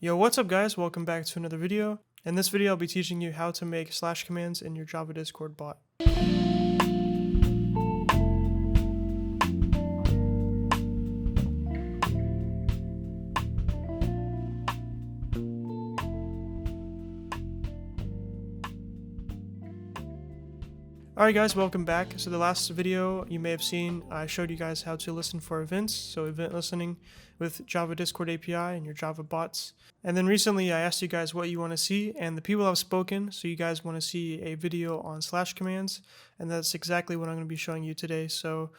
Yo, what's up guys? Welcome back to another video. In this video, I'll be teaching you how to make slash commands in your Java Discord bot. Alright guys, welcome back. So the last video you may have seen, I showed you guys how to listen for events, so event listening with Java Discord API and your Java bots. And then recently I asked you guys what you want to see, and the people have spoken, so you guys want to see a video on slash commands, and that's exactly what I'm going to be showing you today. So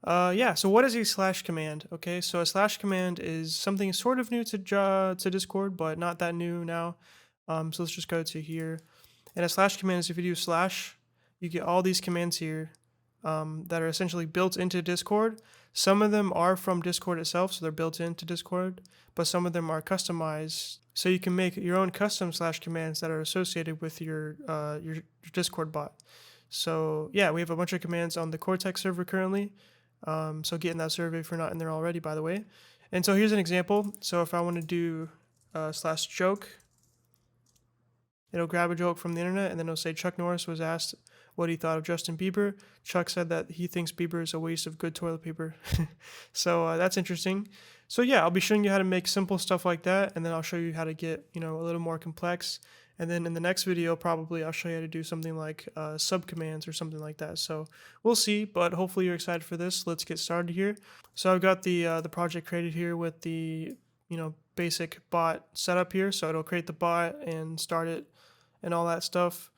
so what is a slash command? Okay, so a slash command is something sort of new to Discord, but not that new now. So let's just go to here. And a slash command is if you do slash, you get all these commands here that are essentially built into Discord. Some of them are from Discord itself, so they're built into Discord, but some of them are customized. So you can make your own custom slash commands that are associated with your Discord bot. So yeah, we have a bunch of commands on the Cortex server currently. So get in that survey if you're not in there already, by the way. And so here's an example. So if I want to do slash joke, it'll grab a joke from the internet, and then it'll say Chuck Norris was asked what he thought of Justin Bieber. Chuck said that he thinks Bieber is a waste of good toilet paper. So that's interesting. So yeah, I'll be showing you how to make simple stuff like that, and then I'll show you how to get, a little more complex. And then in the next video, probably I'll show you how to do something like subcommands or something like that. So we'll see, but hopefully you're excited for this. Let's get started here. So I've got the project created here with the basic bot setup here. So it'll create the bot and start it and all that stuff.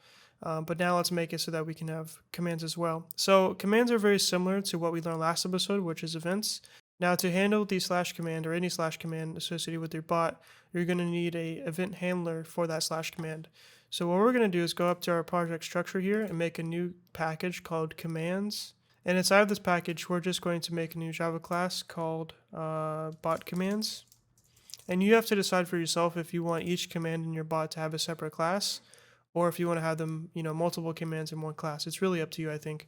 But now let's make it so that we can have commands as well. So commands are very similar to what we learned last episode, which is events. Now to handle the slash command or any slash command associated with your bot, you're going to need a event handler for that slash command. So what we're going to do is go up to our project structure here and make a new package called commands. And inside of this package, we're just going to make a new Java class called bot commands. And you have to decide for yourself if you want each command in your bot to have a separate class, or if you want to have them, multiple commands in one class. It's really up to you, I think.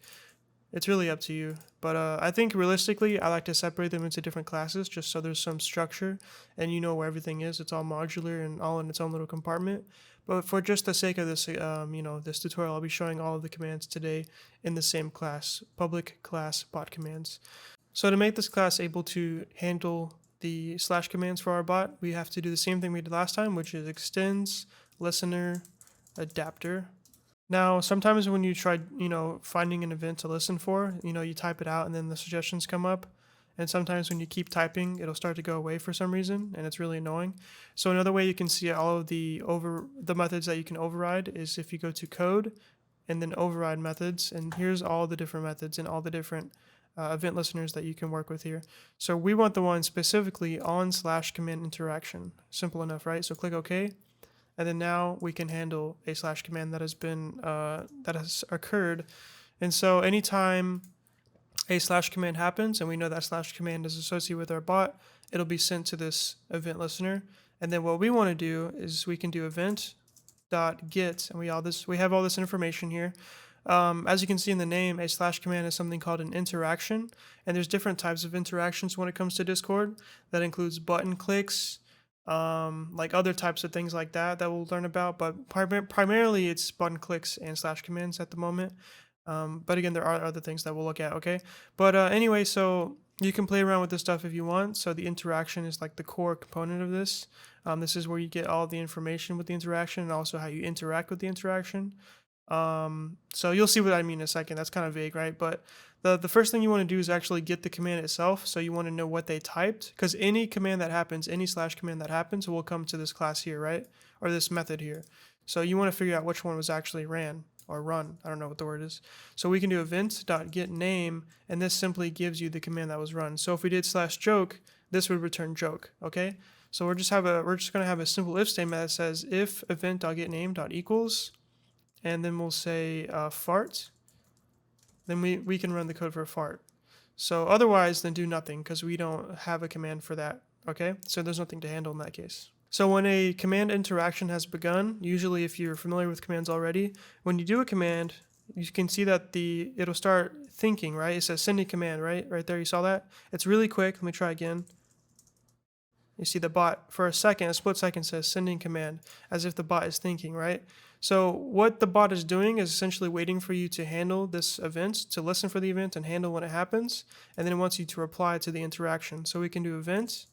It's really up to you. But I think realistically, I like to separate them into different classes just so there's some structure and you know where everything is. It's all modular and all in its own little compartment. But for just the sake of this, this tutorial, I'll be showing all of the commands today in the same class, public class bot commands. So to make this class able to handle the slash commands for our bot, we have to do the same thing we did last time, which is extends, listener, adapter. Now, sometimes when you try, finding an event to listen for, you type it out and then the suggestions come up. And sometimes when you keep typing, it'll start to go away for some reason, and it's really annoying. So another way you can see all of the methods that you can override is if you go to code and then override methods, and here's all the different methods and all the different event listeners that you can work with here. So we want the one specifically on slash command interaction. Simple enough, right? So click OK. And then now we can handle a slash command that has occurred. And so anytime a slash command happens and we know that slash command is associated with our bot, it'll be sent to this event listener. And then what we want to do is we can do event.get, and we have all this information here. As you can see in the name, a slash command is something called an interaction, and there's different types of interactions when it comes to Discord. That includes button clicks, like other types of things like that we'll learn about, but primarily it's button clicks and slash commands at the moment. But again, there are other things that we'll look at, okay? But anyway, so you can play around with this stuff if you want. So the interaction is like the core component of this. This is where you get all the information with the interaction and also how you interact with the interaction. So you'll see what I mean in a second. That's kind of vague, right? But the first thing you want to do is actually get the command itself. So you want to know what they typed, because any command that happens, any slash command that happens will come to this class here, right? Or this method here. So you want to figure out which one was actually ran or run. I don't know what the word is. So we can do event.getName, and this simply gives you the command that was run. So if we did slash joke, this would return joke, okay? So we're just going to have a simple if statement that says if event.getName.equals, and then we'll say fart. Then we can run the code for a fart. So otherwise, then do nothing, because we don't have a command for that, okay? So there's nothing to handle in that case. So when a command interaction has begun, usually if you're familiar with commands already, when you do a command, you can see that it'll start thinking, right? It says sending command, right? Right there, you saw that? It's really quick. Let me try again. You see the bot for a split second says sending command, as if the bot is thinking, right? So what the bot is doing is essentially waiting for you to handle this event, to listen for the event and handle when it happens, and then it wants you to reply to the interaction. So we can do event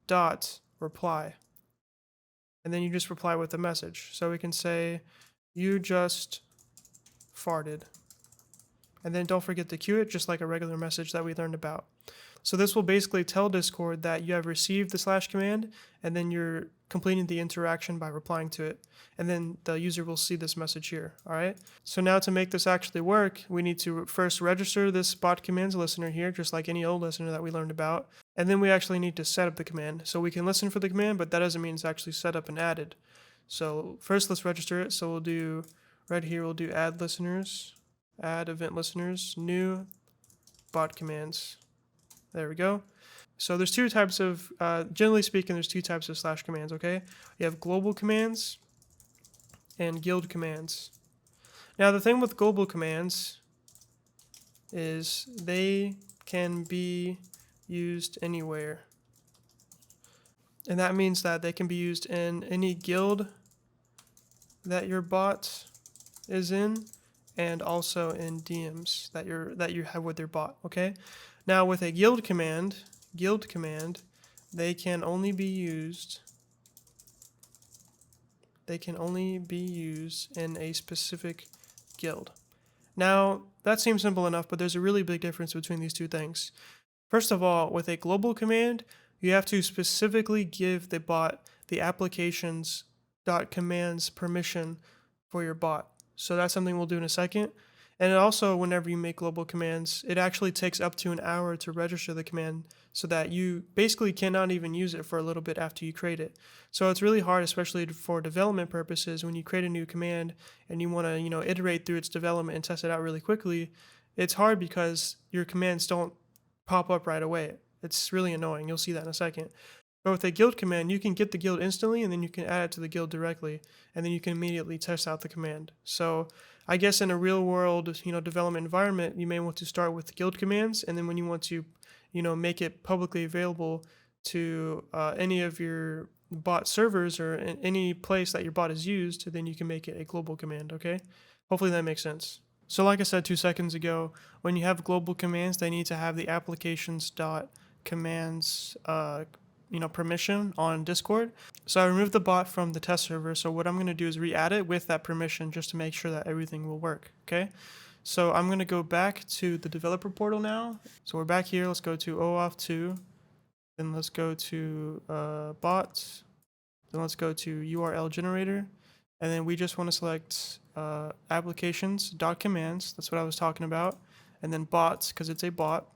dot reply, and then you just reply with a message. So we can say, you just farted. And then don't forget to queue it, just like a regular message that we learned about. So this will basically tell Discord that you have received the slash command, and then you're completing the interaction by replying to it. And then the user will see this message here, all right? So now to make this actually work, we need to first register this bot commands listener here, just like any old listener that we learned about. And then we actually need to set up the command. So we can listen for the command, but that doesn't mean it's actually set up and added. So first let's register it. So we'll do, right here, we'll do add listeners, add event listeners, new bot commands. There we go. So there's two types of, generally speaking, there's two types of slash commands, okay? You have global commands and guild commands. Now the thing with global commands is they can be used anywhere. And that means that they can be used in any guild that your bot is in, and also in DMs that you have with your bot, okay? Now with a guild command, they can only be used in a specific guild. Now that seems simple enough, but there's a really big difference between these two things. First of all, with a global command, you have to specifically give the bot the applications.commands permission for your bot. So that's something we'll do in a second. And also, whenever you make global commands, it actually takes up to an hour to register the command, so that you basically cannot even use it for a little bit after you create it. So it's really hard, especially for development purposes, when you create a new command and you want to, iterate through its development and test it out really quickly. It's hard because your commands don't pop up right away. It's really annoying. You'll see that in a second. But with a guild command, you can get the guild instantly, and then you can add it to the guild directly, and then you can immediately test out the command. So I guess in a real world, development environment, you may want to start with guild commands, and then when you want to, make it publicly available to any of your bot servers or in any place that your bot is used, then you can make it a global command, okay? Hopefully that makes sense. So like I said 2 seconds ago, when you have global commands, they need to have the applications.commands permission on Discord. So I removed the bot from the test server. So what I'm going to do is re-add it with that permission just to make sure that everything will work. Okay. So I'm going to go back to the developer portal now. So we're back here. Let's go to OAuth 2. Then let's go to bots. Then let's go to URL generator. And then we just want to select applications.commands. That's what I was talking about. And then bots, because it's a bot.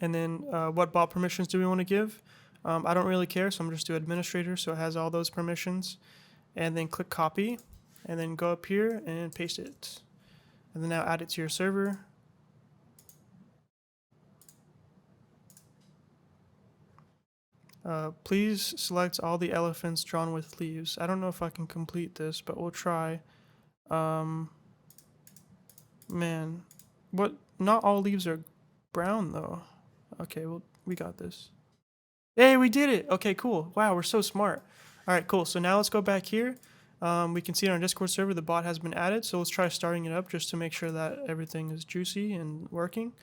And then what bot permissions do we want to give? I don't really care, so I'm just do administrator, so it has all those permissions. And then click copy, and then go up here and paste it. And then now add it to your server. Please select all the elephants drawn with leaves. I don't know if I can complete this, but we'll try. Man, what? Not all leaves are brown though. Okay, well, we got this. Hey, we did it. Okay, cool. Wow, we're so smart. All right, cool. So now let's go back here. We can see on our Discord server the bot has been added. So let's try starting it up just to make sure that everything is juicy and working.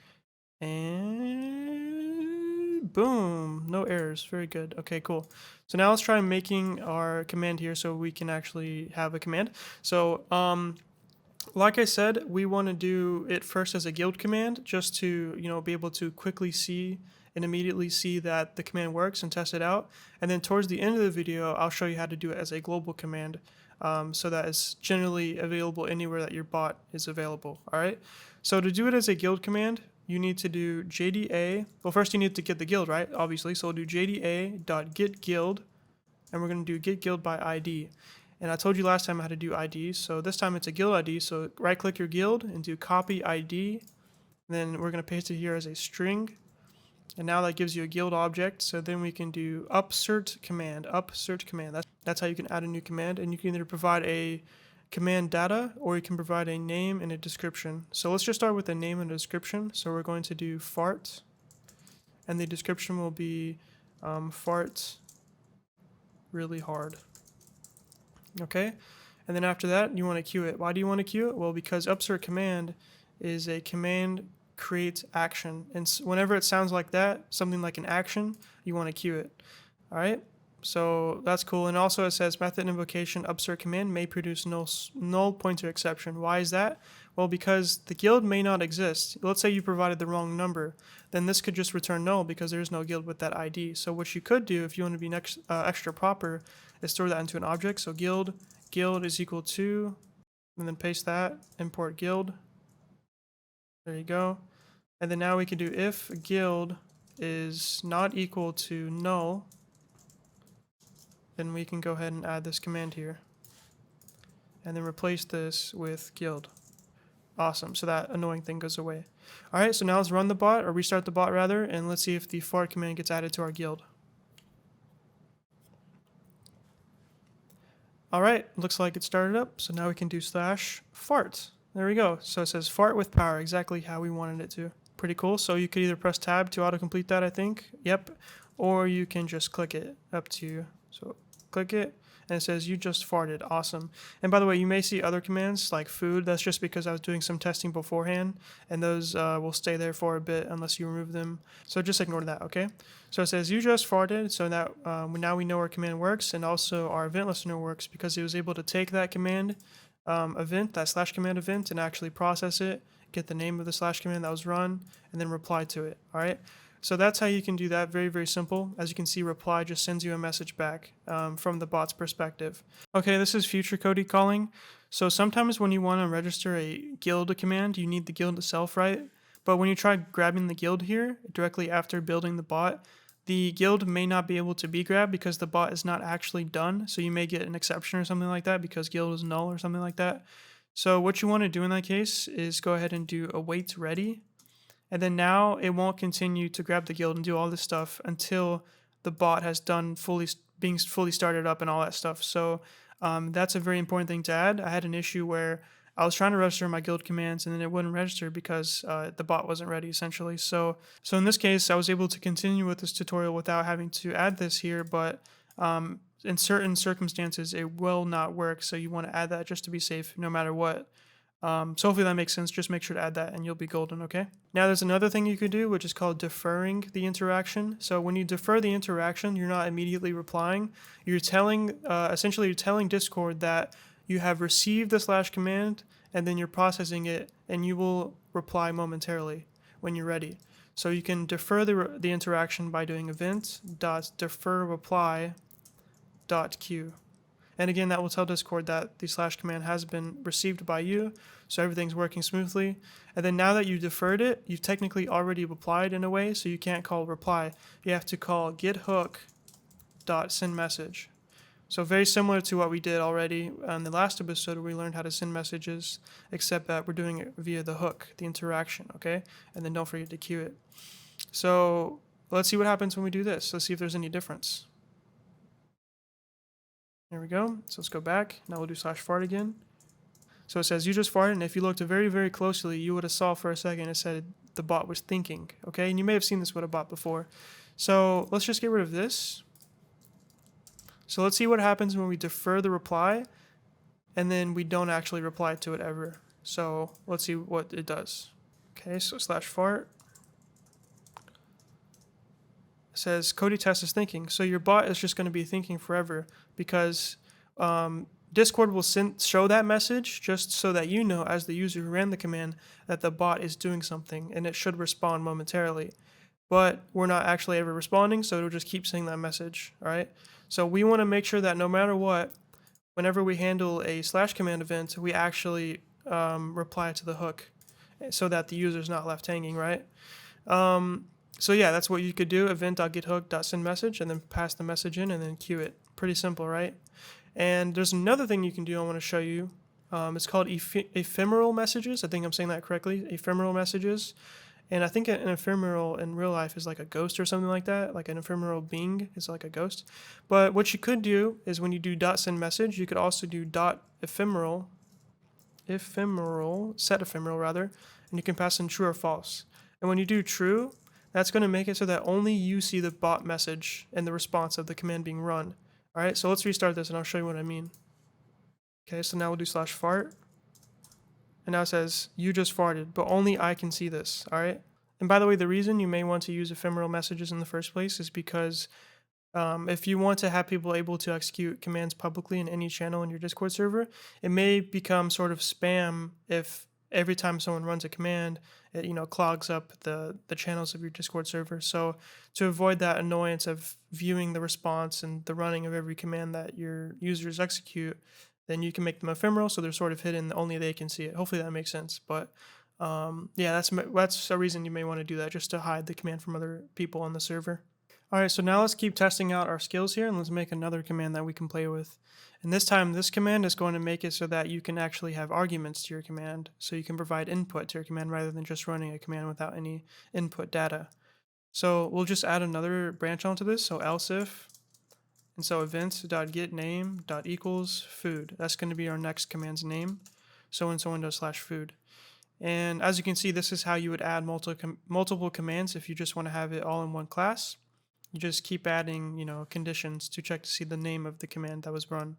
And boom, no errors. Very good. Okay, cool. So now let's try making our command here so we can actually have a command. So like I said, we want to do it first as a guild command just to, be able to quickly see and immediately see that the command works and test it out. And then towards the end of the video, I'll show you how to do it as a global command so that it's generally available anywhere that your bot is available. All right. So to do it as a guild command, you need to do JDA. Well, first you need to get the guild, right? Obviously. So we'll do JDA.getGuild, and we're going to do get guild by ID. And I told you last time how to do IDs. So this time it's a guild ID. So right click your guild and do copy ID. And then we're going to paste it here as a string. And now that gives you a guild object. So then we can do upsert command. That's how you can add a new command. And you can either provide a command data or you can provide a name and a description. So let's just start with a name and a description. So we're going to do fart. And the description will be fart really hard. Okay, and then after that, you want to queue it. Why do you want to queue it? Well, because upsert command is a command create action, and whenever it sounds like that, something like an action, you want to queue it. All right, so that's cool. And also it says method invocation upsert command may produce null pointer exception. Why is that? Well, because the guild may not exist. Let's say you provided the wrong number, then this could just return null because there is no guild with that ID. So what you could do if you want to be extra proper is store that into an object. So guild is equal to, and then paste that, import guild. There you go. And then now we can do if guild is not equal to null, then we can go ahead and add this command here. And then replace this with guild. Awesome, so that annoying thing goes away. Alright, so now let's run the bot, or restart the bot rather, and let's see if the fart command gets added to our guild. Alright, looks like it started up, so now we can do /fart. There we go, so it says fart with power, exactly how we wanted it to. Pretty cool, so you could either press tab to autocomplete that, I think, yep, or you can just click it, up to you. So click it, and it says you just farted. Awesome. And by the way, you may see other commands like food. That's just because I was doing some testing beforehand, and those will stay there for a bit unless you remove them. So just ignore that, okay? So it says you just farted, so that now we know our command works, and also our event listener works because it was able to take that command event, that /command event, and actually process it, get the name of the /command that was run, and then reply to it, all right? So that's how you can do that, very, very simple. As you can see, reply just sends you a message back from the bot's perspective. Okay, this is future Cody calling. So sometimes when you want to register a guild command, you need the guild itself, right? But when you try grabbing the guild here directly after building the bot, the guild may not be able to be grabbed because the bot is not actually done. So you may get an exception or something like that because guild is null or something like that. So what you want to do in that case is go ahead and do await ready. And then now it won't continue to grab the guild and do all this stuff until the bot has done being fully started up and all that stuff. So that's a very important thing to add. I had an issue where I was trying to register my guild commands and then it wouldn't register because the bot wasn't ready essentially. So in this case, I was able to continue with this tutorial without having to add this here, but in certain circumstances, it will not work. So you want to add that just to be safe no matter what. So hopefully that makes sense. Just make sure to add that and you'll be golden, okay? Now there's another thing you could do, which is called deferring the interaction. So when you defer the interaction, you're not immediately replying. You're telling, essentially you're telling Discord that you have received the /command and then you're processing it and you will reply momentarily when you're ready. So you can defer the interaction by doing event.deferReply.queue. And again, that will tell Discord that the /command has been received by you, so everything's working smoothly. And then now that you deferred it, you've technically already replied in a way, so you can't call reply. You have to call getHook.sendMessage. So very similar to what we did already in the last episode where we learned how to send messages, except that we're doing it via the hook, the interaction, okay? And then don't forget to queue it. So let's see what happens when we do this. Let's see if there's any difference. There we go. So let's go back. Now we'll do /fart again. So it says you just farted, and if you looked very, very closely, you would have saw for a second it said the bot was thinking, okay? And you may have seen this with a bot before. So let's just get rid of this. So let's see what happens when we defer the reply, and then we don't actually reply to it ever. So let's see what it does. Okay, so /fart. Says Cody test is thinking. So your bot is just going to be thinking forever because Discord will show that message just so that you know as the user who ran the command that the bot is doing something and it should respond momentarily. But we're not actually ever responding, so it'll just keep saying that message, all right? So we want to make sure that no matter what, whenever we handle a /command event, we actually reply to the hook so that the user's not left hanging, right? So yeah, that's what you could do, event.getHook.sendMessage, and then pass the message in and then queue it. Pretty simple, right? And there's another thing you can do I want to show you. It's called ephemeral messages. I think I'm saying that correctly, ephemeral messages. And I think an ephemeral in real life is like a ghost or something like that, like an ephemeral being is like a ghost. But what you could do is when you do .sendMessage, you could also do .ephemeral, set ephemeral rather, and you can pass in true or false. And when you do true, that's going to make it so that only you see the bot message and the response of the command being run. All right, so let's restart this and I'll show you what I mean. Okay, so now we'll do /fart. And now it says, you just farted, but only I can see this, all right? And by the way, the reason you may want to use ephemeral messages in the first place is because if you want to have people able to execute commands publicly in any channel in your Discord server, it may become sort of spam if every time someone runs a command, it clogs up the channels of your Discord server. So to avoid that annoyance of viewing the response and the running of every command that your users execute, then you can make them ephemeral so they're sort of hidden, only they can see it. Hopefully that makes sense. But yeah, that's a reason you may want to do that, just to hide the command from other people on the server. All right, so now let's keep testing out our skills here, and let's make another command that we can play with. And this time, this command is going to make it so that you can actually have arguments to your command, so you can provide input to your command rather than just running a command without any input data. So we'll just add another branch onto this, so else if, and so events.getName.equals food. That's going to be our next command's name, so when someone does /food. And as you can see, this is how you would add multiple commands if you just want to have it all in one class. You just keep adding, conditions to check to see the name of the command that was run.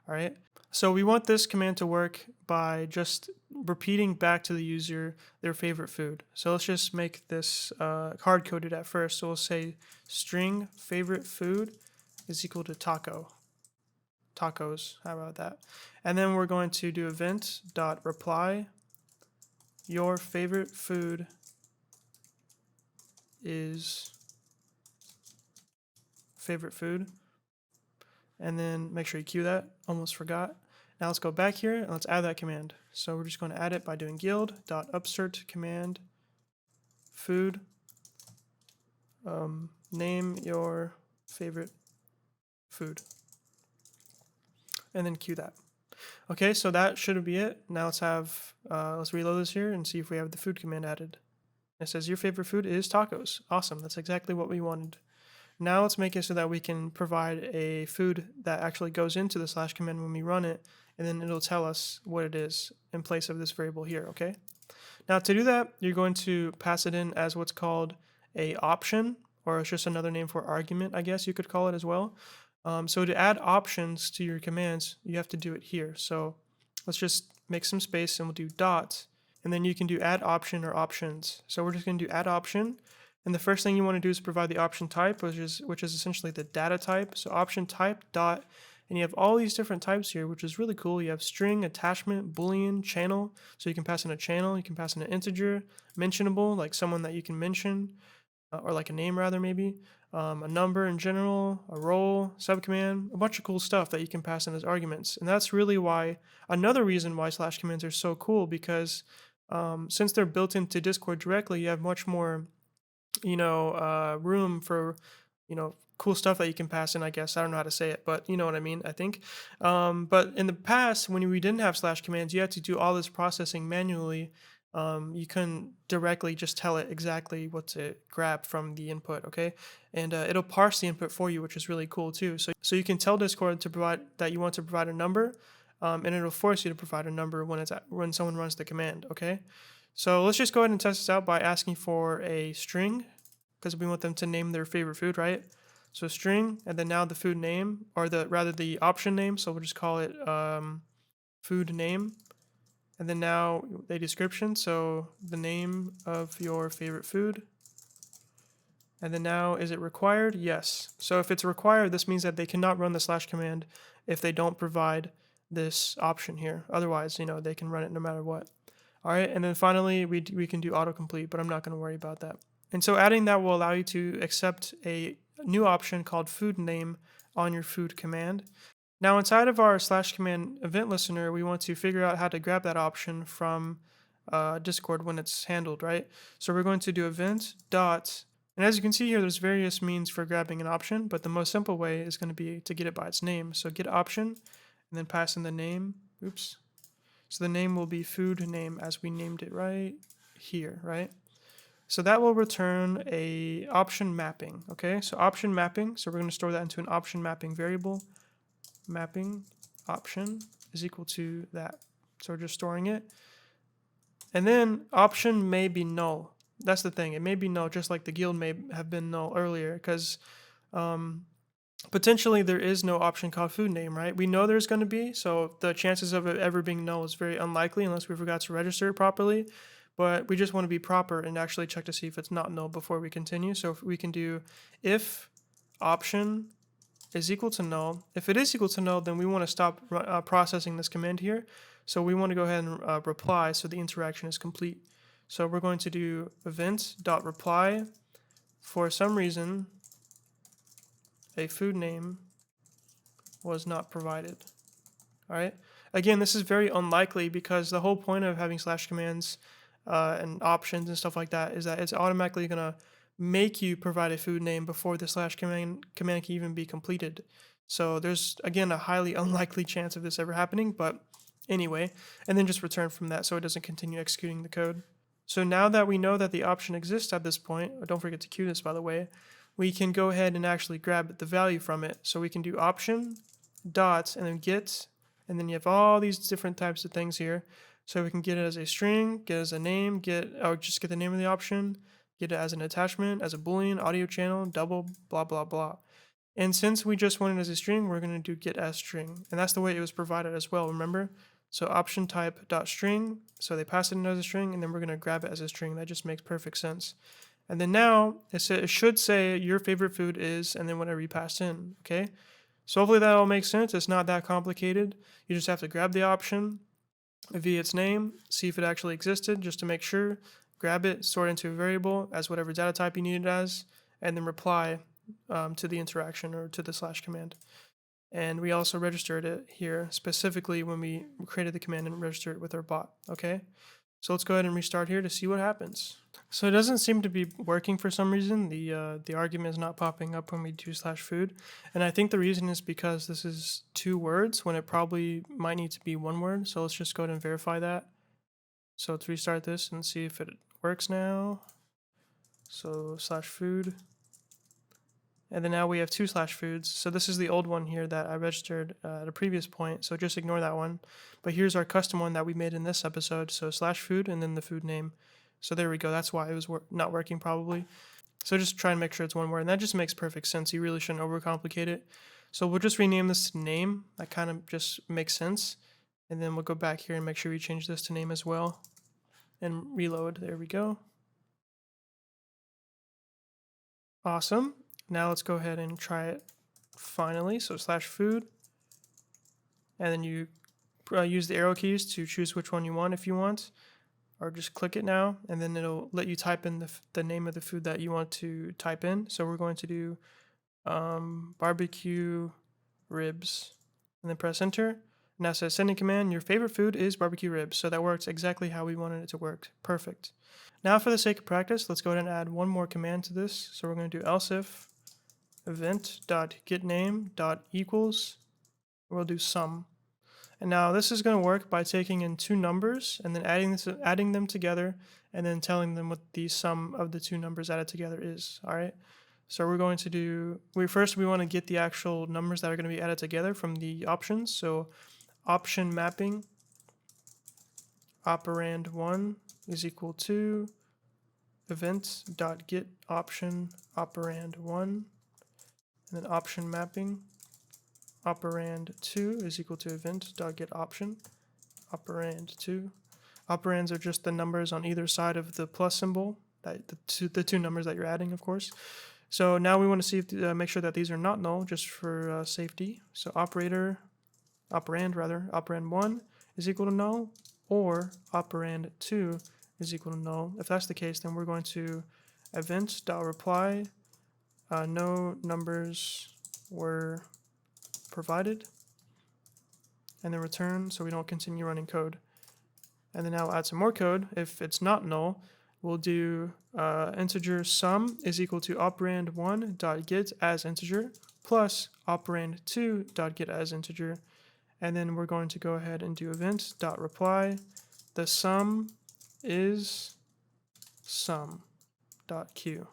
All right. So we want this command to work by just repeating back to the user their favorite food. So let's just make this hard coded at first. So we'll say string favorite food is equal to taco. Tacos. How about that? And then we're going to do event.reply your favorite food is favorite food, and then make sure you queue that. Almost forgot. Now let's go back here and let's add that command. So we're just going to add it by doing guild.upsert command food, name your favorite food, and then queue that. Okay, so that should be it. Now let's reload this here and see if we have the food command added. It says your favorite food is tacos. Awesome, that's exactly what we wanted. Now let's make it so that we can provide a food that actually goes into the / command when we run it, and then it'll tell us what it is in place of this variable here, okay? Now to do that, you're going to pass it in as what's called a option, or it's just another name for argument, I guess you could call it as well. So to add options to your commands, you have to do it here. So let's just make some space and we'll do dot, and then you can do add option or options. So we're just going to do add option. And the first thing you want to do is provide the option type, which is essentially the data type. So option type dot, and you have all these different types here, which is really cool. You have string, attachment, boolean, channel. So you can pass in a channel, you can pass in an integer, mentionable, like someone that you can mention, or like a name rather maybe, a number in general, a role, subcommand, a bunch of cool stuff that you can pass in as arguments. And that's really another reason why / commands are so cool, because since they're built into Discord directly, you have much more room for, cool stuff that you can pass in, I guess. I don't know how to say it, but you know what I mean, I think. But in the past, when we didn't have / commands, you had to do all this processing manually. You couldn't directly just tell it exactly what to grab from the input, okay? And it'll parse the input for you, which is really cool too. So you can tell Discord to provide that you want to provide a number, and it'll force you to provide a number when someone runs the command, okay? So let's just go ahead and test this out by asking for a string, because we want them to name their favorite food, right? So string, and then now the food name, or the option name. So we'll just call it food name. And then now the description, so the name of your favorite food. And then now, is it required? Yes. So if it's required, this means that they cannot run the / command if they don't provide this option here. Otherwise, they can run it no matter what. All right, and then finally, we can do autocomplete, but I'm not going to worry about that. And so adding that will allow you to accept a new option called food name on your food command. Now inside of our / command event listener, we want to figure out how to grab that option from Discord when it's handled, right? So we're going to do event dot, and as you can see here, there's various means for grabbing an option, but the most simple way is going to be to get it by its name. So get option, and then pass in the name. Oops. So the name will be food name as we named it right here, right? So that will return a option mapping, okay? So option mapping, so we're going to store that into an option mapping variable. Mapping option is equal to that. So we're just storing it. And then option may be null. That's the thing. It may be null, just like the guild may have been null earlier, because potentially there is no option called food name, right? We know there's going to be, so the chances of it ever being null is very unlikely unless we forgot to register it properly. But we just want to be proper and actually check to see if it's not null before we continue. So if we can do if option is equal to null. If it is equal to null, then we want to stop processing this command here. So we want to go ahead and reply so the interaction is complete. So we're going to do event.reply. For some reason, a food name was not provided. All right. Again, this is very unlikely because the whole point of having slash commands and options and stuff like that is that it's automatically going to make you provide a food name before the slash command can even be completed. So there's, again, a highly unlikely chance of this ever happening, but anyway, and then just return from that so it doesn't continue executing the code. So now that we know that the option exists at this point, don't forget to queue this by the way, we can go ahead and actually grab the value from it. So we can do option dot and then get, and then you have all these different types of things here. So we can get it as a string, get it as a name, or just get the name of the option, get it as an attachment, as a boolean, audio channel, double, blah, blah, blah. And since we just want it as a string, we're going to do get as string. And that's the way it was provided as well, remember? So option type dot string, so they pass it in as a string, and then we're going to grab it as a string. That just makes perfect sense. And then now it should say your favorite food is, and then whatever you passed in, okay? So hopefully that all makes sense. It's not that complicated. You just have to grab the option via its name, see if it actually existed, just to make sure, grab it, store it into a variable as whatever data type you need it as, and then reply to the interaction or to the slash command. And we also registered it here specifically when we created the command and registered it with our bot, okay? So let's go ahead and restart here to see what happens. So it doesn't seem to be working for some reason. The argument is not popping up when we do slash food. And I think the reason is because this is 2 words when it probably might need to be 1 word. So let's just go ahead and verify that. So let's restart this and see if it works now. So slash food. And then now we have 2 slash foods. So this is the old one here that I registered at a previous point. So just ignore that one. But here's our custom one that we made in this episode. So slash food and then the food name. So there we go. That's why it was not working probably. So just try and make sure it's 1 word. And that just makes perfect sense. You really shouldn't overcomplicate it. So we'll just rename this to name. That kind of just makes sense. And then we'll go back here and make sure we change this to name as well. And reload. There we go. Awesome. Now let's go ahead and try it finally. So slash food. And then you use the arrow keys to choose which one you want if you want. Or just click it now. And then it'll let you type in the name of the food that you want to type in. So we're going to do barbecue ribs. And then press enter. Now it says sending command, your favorite food is barbecue ribs. So that works exactly how we wanted it to work. Perfect. Now for the sake of practice, let's go ahead and add one more command to this. So we're going to do else if event.getName.equals. We'll do sum. And now this is going to work by taking in 2 numbers and then adding them together and then telling them what the sum of the 2 numbers added together is. All right. So we're going to do, we want to get the actual numbers that are going to be added together from the options. So option mapping operand 1 is equal to event.getOption operand 1. And then option mapping operand 2 is equal to event.getOption operand 2. Operands are just the numbers on either side of the plus symbol, the two numbers that you're adding, of course. So now we want to see if make sure that these are not null, just for safety. So operand 1 is equal to null, or operand 2 is equal to null. If that's the case, then we're going to event.reply no numbers were provided, and then return so we don't continue running code. And then now we'll add some more code. If it's not null, we'll do integer sum is equal to operand 1 dot get as integer plus operand 2 dot get as integer. And then we're going to go ahead and do event dot reply the sum is sum dot q.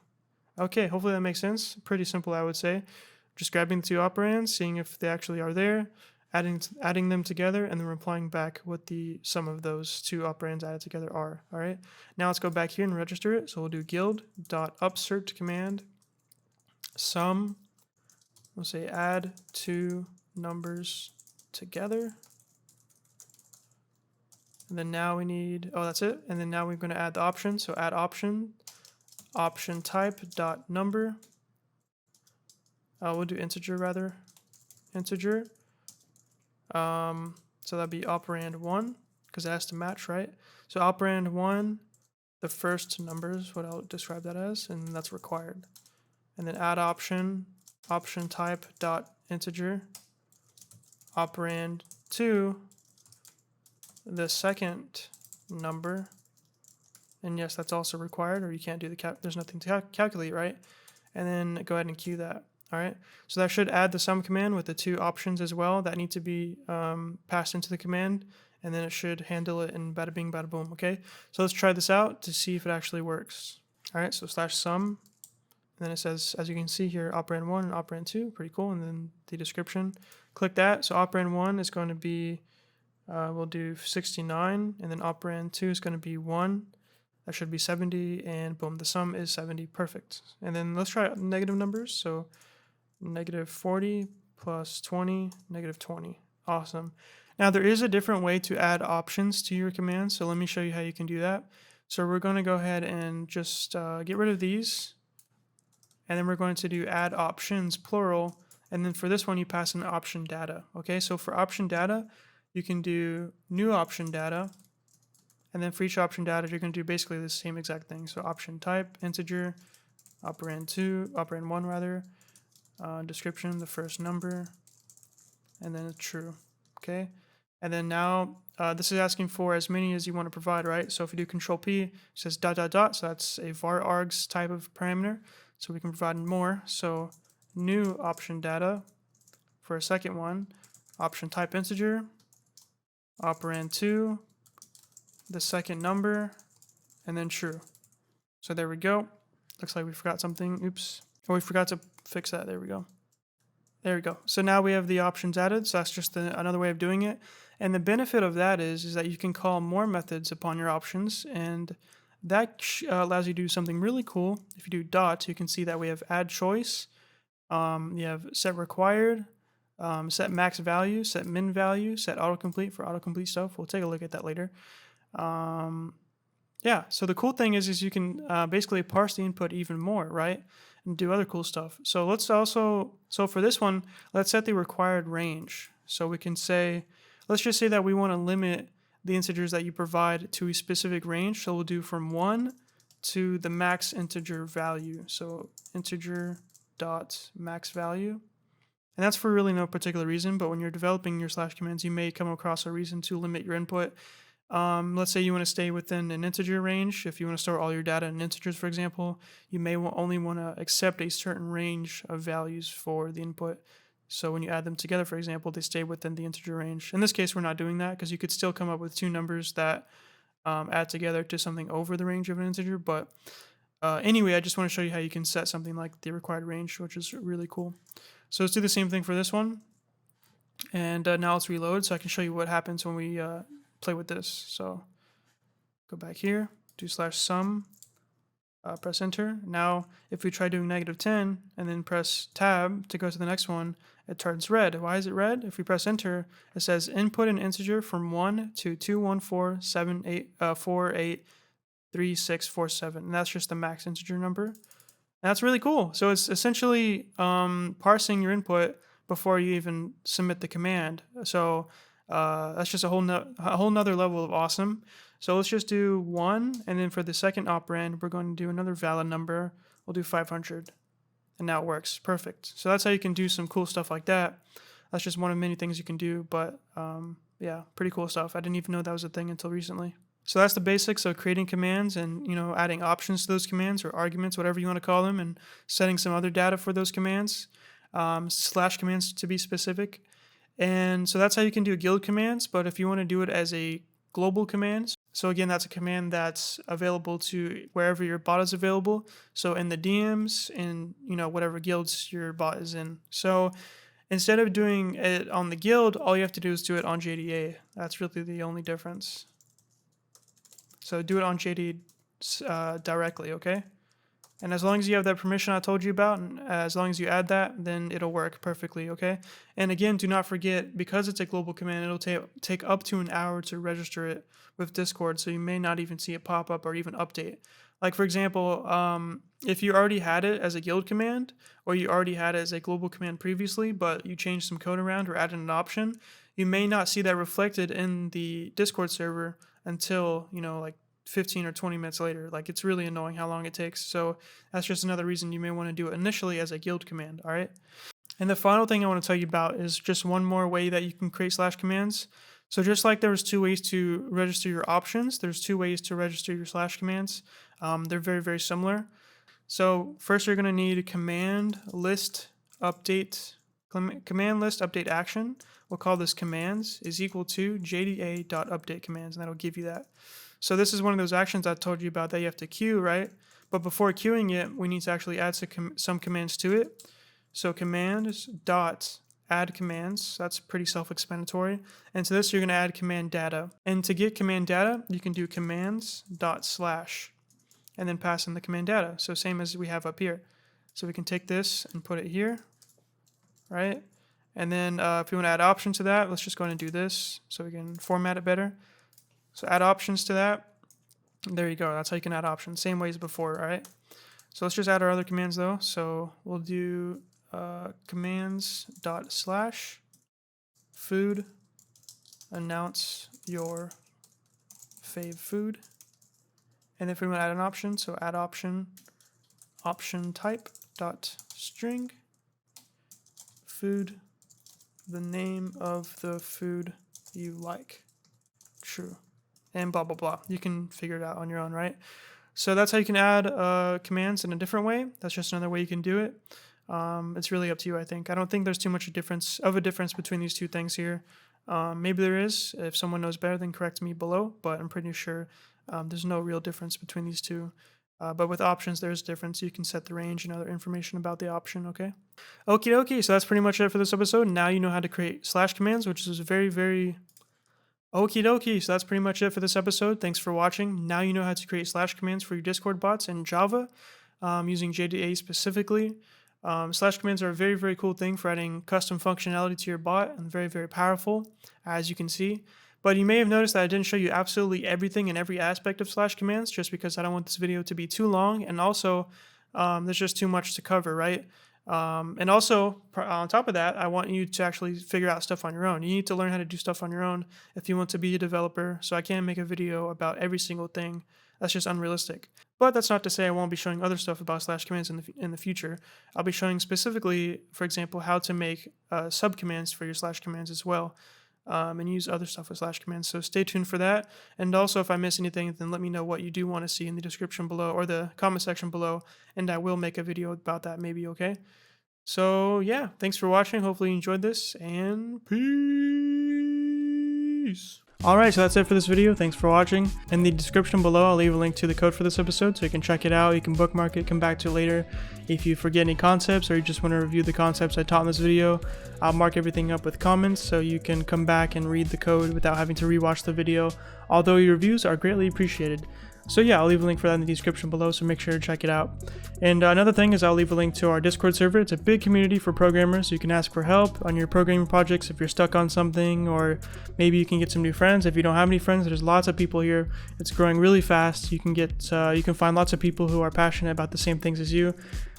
Okay, hopefully that makes sense. Pretty simple, I would say. Just grabbing the 2 operands, seeing if they actually are there, adding them together, and then replying back what the sum of those 2 operands added together are. All right. Now let's go back here and register it. So we'll do guild.upsert command sum We'll say add two numbers together. And then now we need, oh, that's it. And then now we're going to add the option. So add option, option type dot number. We'll do integer rather, integer. So that'd be operand 1 because it has to match, right? So operand 1, the first number is what I'll describe that as, and that's required. And then add option, option type dot integer, operand 2, the second number, and yes, that's also required, or you can't do the there's nothing to calculate, right? And then go ahead and queue that. All right, so that should add the sum command with the two options as well that need to be passed into the command, and then it should handle it in bada bing bada boom. Okay, so let's try this out to see if it actually works. All right, so /sum, and then it says, as you can see here, operand 1 and operand 2, pretty cool, and then the description. Click that. So operand 1 is going to be, we'll do 69, and then operand 2 is going to be 1. That should be 70, and boom, the sum is 70. Perfect. And then let's try negative numbers. So -40 plus 20, -20. Awesome. Now there is a different way to add options to your command, so let me show you how you can do that. So we're going to go ahead and just get rid of these, and then we're going to do add options plural, and then for this one you pass in option data. Okay, so for option data you can do new option data, and then for each option data you're going to do basically the same exact thing. So option type integer, operand 1 rather, description, the first number, and then it's true. Okay, and then now this is asking for as many as you want to provide, right? So if you do control P, it says ... so that's a var args type of parameter, so we can provide more. So new option data for a second one, option type integer, operand 2, the second number, and then true. So there we go. Looks like we forgot something. Oops. Oh, we forgot to fix that. There we go. There we go. So now we have the options added. So that's just another way of doing it. And the benefit of that is that you can call more methods upon your options, and that allows you to do something really cool. If you do dot, you can see that we have add choice. You have set required, set max value, set min value, set autocomplete for autocomplete stuff. We'll take a look at that later. Yeah, so the cool thing is you can basically parse the input even more, right? And do other cool stuff. So let's also, so for this one, let's set the required range. So we can say, let's just say that we want to limit the integers that you provide to a specific range. So we'll do from 1 to the max integer value. So integer dot max value. And that's for really no particular reason, but when you're developing your slash commands, you may come across a reason to limit your input. Let's say you want to stay within an integer range. If you want to store all your data in integers, for example, you may only want to accept a certain range of values for the input. So when you add them together, for example, they stay within the integer range. In this case, we're not doing that because you could still come up with two numbers that add together to something over the range of an integer. But anyway, I just want to show you how you can set something like the required range, which is really cool. So let's do the same thing for this one. And now let's reload so I can show you what happens when we play with this. So go back here, do /sum, press enter. Now if we try doing -10 and then press tab to go to the next one, it turns red. Why is it red? If we press enter, it says input an integer from 1 to 21478483647, and that's just the max integer number. And that's really cool. So it's essentially parsing your input before you even submit the command. So that's just a whole nother level of awesome. So let's just do 1, and then for the second operand, we're going to do another valid number. We'll do 500, and now it works. Perfect. So that's how you can do some cool stuff like that. That's just one of many things you can do, but yeah, pretty cool stuff. I didn't even know that was a thing until recently. So that's the basics of creating commands and, adding options to those commands or arguments, whatever you want to call them, and setting some other data for those commands, slash commands to be specific. And so that's how you can do guild commands. But if you want to do it as a global command, so again, that's a command that's available to wherever your bot is available. So in the DMs, in whatever guilds your bot is in. So instead of doing it on the guild, all you have to do is do it on JDA. That's really the only difference. So do it on JDA directly, okay? And as long as you have that permission I told you about, and as long as you add that, then it'll work perfectly, okay? And again, do not forget, because it's a global command, it'll take up to an hour to register it with Discord, so you may not even see it pop up or even update. Like, for example, if you already had it as a guild command, or you already had it as a global command previously, but you changed some code around or added an option, you may not see that reflected in the Discord server until, like 15 or 20 minutes later. Like, it's really annoying how long it takes. So that's just another reason you may want to do it initially as a guild command, all right? And the final thing I want to tell you about is just one more way that you can create slash commands. So just like there was 2 ways to register your options, there's 2 ways to register your slash commands. They're very, very similar. So first you're going to need a command list update action. We'll call this commands is equal to jda.update commands, and that'll give you that. So this is one of those actions I told you about that you have to queue, right? But before queuing it, we need to actually add some commands to it. So commands dot add commands, that's pretty self-explanatory. And to this, you're going to add command data. And to get command data, you can do commands dot slash and then pass in the command data. So same as we have up here. So we can take this and put it here, right? And then if we want to add options to that, let's just go ahead and do this so we can format it better. So add options to that. There you go. That's how you can add options. Same way as before, all right? So let's just add our other commands though. So we'll do commands dot slash food, announce your fave food. And if we want to add an option, so add option type dot string food, the name of the food you like, true, and blah blah blah. You can figure it out on your own, right? So that's how you can add commands in a different way. That's just another way you can do it. It's really up to you, I think. I don't think there's too much of a difference between these two things here. Maybe there is. If someone knows better, then correct me below, but I'm pretty sure there's no real difference between these two. But with options, there's a difference. You can set the range and other information about the option, okay? Okie dokie, so that's pretty much it for this episode. Now you know how to create slash commands, which is very, very... Okie dokie, so that's pretty much it for this episode. Thanks for watching. Now you know how to create slash commands for your Discord bots in Java, using JDA specifically. Slash commands are a very, very cool thing for adding custom functionality to your bot, and very, very powerful, as you can see. But you may have noticed that I didn't show you absolutely everything and every aspect of slash commands, just because I don't want this video to be too long, and also there's just too much to cover, right? And also, on top of that, I want you to actually figure out stuff on your own. You need to learn how to do stuff on your own if you want to be a developer, so I can't make a video about every single thing. That's just unrealistic. But that's not to say I won't be showing other stuff about slash commands in the future. I'll be showing specifically, for example, how to make subcommands for your slash commands as well, and use other stuff with slash commands. So stay tuned for that. And also, if I miss anything, then let me know what you do want to see in the description below or the comment section below, and I will make a video about that maybe, okay? So yeah, thanks for watching. Hopefully you enjoyed this, and peace. Alright, so that's it for this video. Thanks for watching. In the description below, I'll leave a link to the code for this episode so you can check it out. You can bookmark it, come back to it later. If you forget any concepts or you just want to review the concepts I taught in this video, I'll mark everything up with comments so you can come back and read the code without having to rewatch the video, although your reviews are greatly appreciated. So yeah, I'll leave a link for that in the description below, so make sure to check it out. And another thing is I'll leave a link to our Discord server. It's a big community for programmers, so you can ask for help on your programming projects if you're stuck on something, or maybe you can get some new friends. If you don't have any friends, there's lots of people here. It's growing really fast. You can find lots of people who are passionate about the same things as you.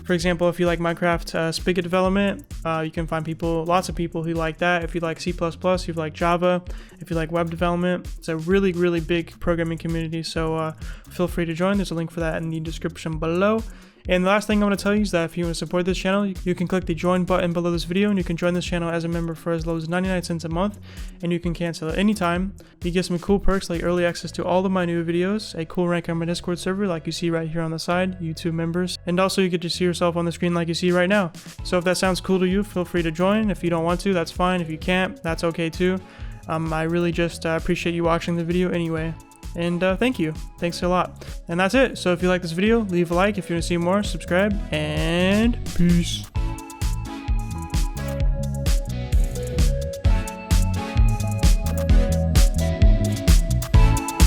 For example, if you like Minecraft Spigot development, you can find lots of people who like that. If you like C++, if you like Java, if you like web development, it's a really, really big programming community, so feel free to join. There's a link for that in the description below. And the last thing I want to tell you is that if you want to support this channel, you can click the join button below this video, and you can join this channel as a member for as low as 99 cents a month, and you can cancel at any time. You get some cool perks like early access to all of my new videos, a cool rank on my Discord server like you see right here on the side, YouTube members, and also you get to see yourself on the screen like you see right now. So if that sounds cool to you, feel free to join. If you don't want to, that's fine. If you can't, that's okay too. I really just appreciate you watching the video anyway. And thank you. Thanks a lot. And that's it. So if you like this video, leave a like. If you want to see more, subscribe. And peace.